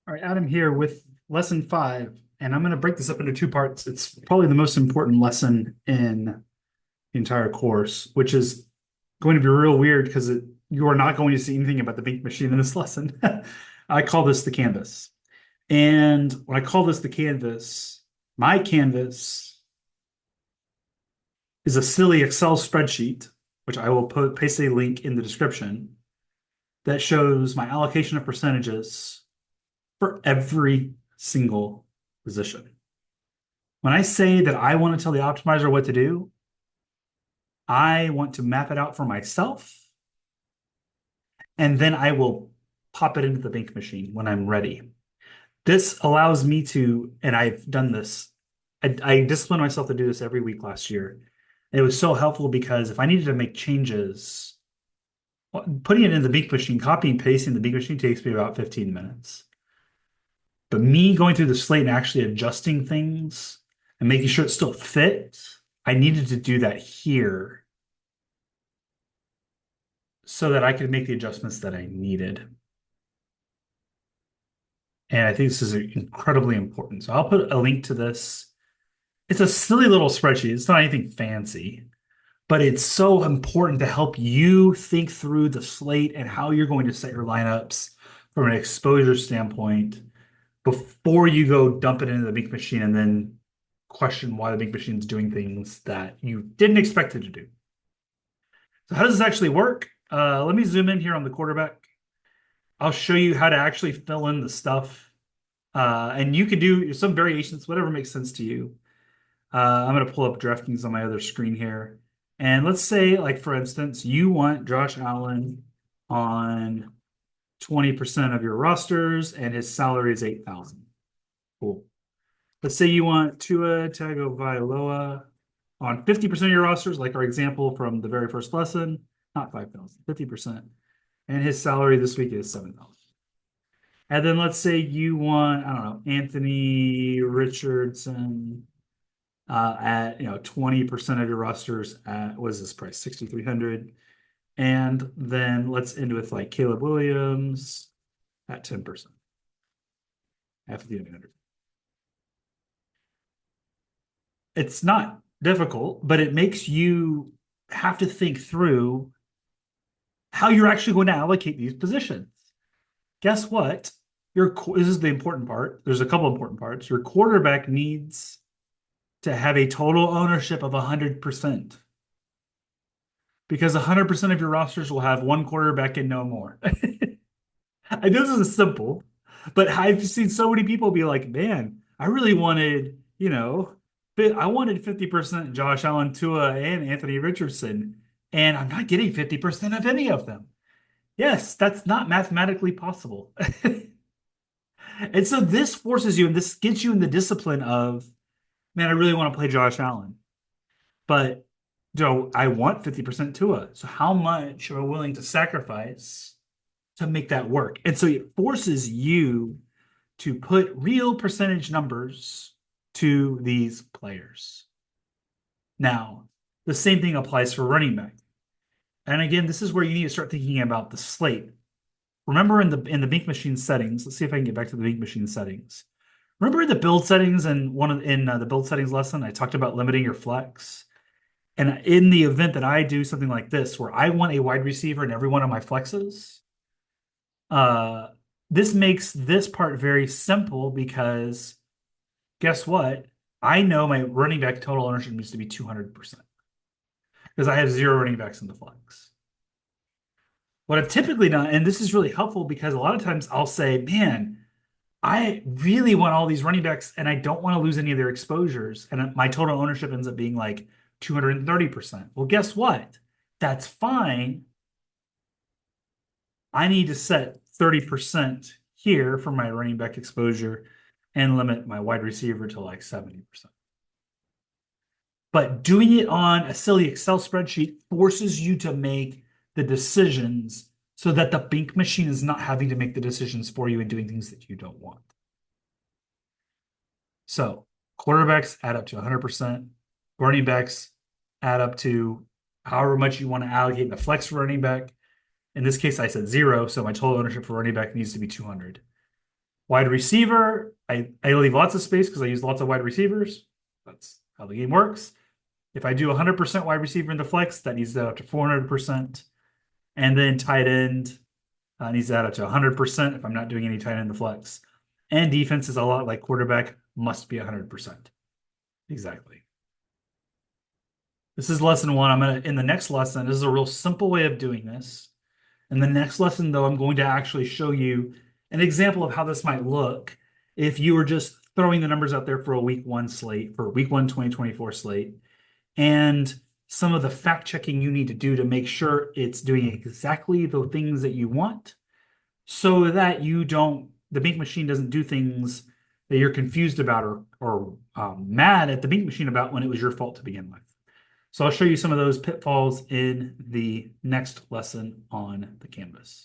All right, Adam here with lesson 5, and I'm going to break this up into two parts. It's probably the most important lesson in the entire course, which is going to be real weird because you are not going to see anything about the Bink machine in this lesson. I call this the canvas. And when I call this the canvas, my canvas is a silly Excel spreadsheet, which I will paste a link in the description that shows my allocation of percentages for every single position. When I say that I want to tell the optimizer what to do, I want to map it out for myself, and then I will pop it into the Bink machine when I'm ready. This allows me to, and I've done this, I disciplined myself to do this every week last year. It was so helpful because if I needed to make changes, putting it in the Bink machine, copying and pasting the Bink machine takes me about 15 minutes. But me going through the slate and actually adjusting things and making sure it still fits, I needed to do that here so that I could make the adjustments that I needed. And I think this is incredibly important. So I'll put a link to this. It's a silly little spreadsheet. It's not anything fancy, but it's so important to help you think through the slate and how you're going to set your lineups from an exposure standpoint before you go dump it into the Bink machine and then question why the Bink machine is doing things that you didn't expect it to do. So how does this actually work? Let me zoom in here on the quarterback. I'll show you how to actually fill in the stuff. And you can do some variations, whatever makes sense to you. I'm going to pull up DraftKings on my other screen here. And let's say, like, for instance, you want Josh Allen on 20% of your rosters and his salary is 8,000. Cool. Let's say you want Tua Tagovailoa on 50% of your rosters, like our example from the very first lesson, not 5,000, 50%. And his salary this week is 7,000. And then let's say you want, I don't know, Anthony Richardson at 20% of your rosters at what is this price? 6,300. And then let's end with like Caleb Williams at 10% at 5,900. It's not difficult, but it makes you have to think through how you're actually going to allocate these positions. Guess what? This is the important part. There's a couple important parts. Your quarterback needs to have a total ownership of 100% because 100% of your rosters will have one quarterback and no more. I know this is simple, but I've seen so many people be like, man, I really wanted, I wanted 50% Josh Allen, Tua, and Anthony Richardson, and I'm not getting 50% of any of them. Yes, that's not mathematically possible. And so this forces you, and this gets you in the discipline of, man, I really want to play Josh Allen, but I want 50% Tua. So how much am I willing to sacrifice to make that work? And so it forces you to put real percentage numbers to these players. Now, the same thing applies for running back. And again, this is where you need to start thinking about the slate. Remember in the Bink machine settings, let's see if I can get back to the Bink machine settings. Remember in the build settings and the build settings lesson, I talked about limiting your flex. And in the event that I do something like this, where I want a wide receiver in every one of my flexes, uh, this makes this part very simple because guess what? I know my running back total ownership needs to be 200% because I have zero running backs in the flex. What I've typically done, and this is really helpful because a lot of times I'll say, man, I really want all these running backs and I don't want to lose any of their exposures. And my total ownership ends up being like 230%. Well, guess what? That's fine. I need to set 30% here for my running back exposure and limit my wide receiver to like 70%. But doing it on a silly Excel spreadsheet forces you to make the decisions so that the Bink machine is not having to make the decisions for you and doing things that you don't want. So quarterbacks add up to 100%. Running backs add up to however much you want to allocate the flex for running back. In this case, I said zero, so my total ownership for running back needs to be 200. Wide receiver, I leave lots of space because I use lots of wide receivers. That's how the game works. If I do 100% wide receiver in the flex, that needs to add up to 400%. And then tight end needs to add up to 100% if I'm not doing any tight end in the flex. And defense is a lot like quarterback, must be 100%. Exactly. This is lesson one. In the next lesson, this is a real simple way of doing this. In the next lesson, though, I'm going to actually show you an example of how this might look if you were just throwing the numbers out there for a week one slate, for week one 2024 slate, and some of the fact checking you need to do to make sure it's doing exactly the things that you want so that the Bink Machine doesn't do things that you're confused about or mad at the Bink Machine about when it was your fault to begin with. So I'll show you some of those pitfalls in the next lesson on the canvas.